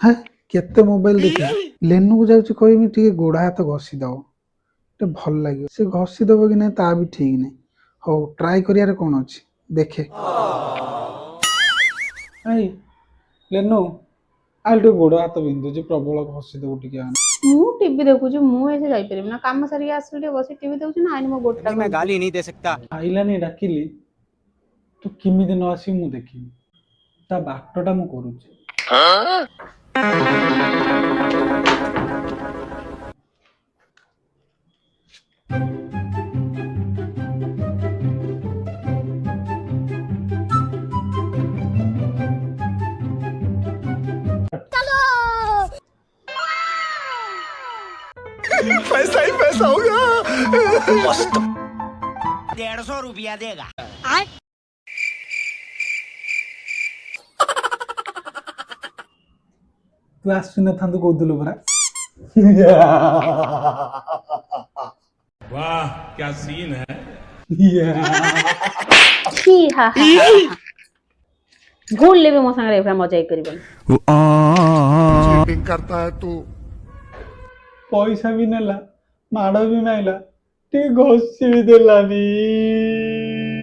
है केते मोबाइल देखा लेनु को जाउची कहबी टिके गोड़ा हाथ घसी दब टे भल लगे से घसी दब कि नहीं ता भी ठीक नहीं हो ट्राई करियारे कौन अच्छी देखे आई लेनु आल टे गोड़ हाथ बिंदुची प्रबल घसी दब टिके मु टीवी देखुची मु ऐसे जाई परिम ना काम सारी आसले टे बसी टीवी देखुची ना आइन मो गोटा मैं गाली नहीं दे सकता आइलानी डाकिली तू किमिति न आसी मु देखी ता बाटटा मु करूची पैसा ही पैसा होगा मस्त 150 रुपया देगा तू आसु न थांदु कहदुलु परा वाह क्या सीन है छी हा हा भूल लेबे मो संगे एफरा मजा करबन चीटिंग करता है तू पैसा भी नेला माड़ भी माइला टे घोसी भी देलानी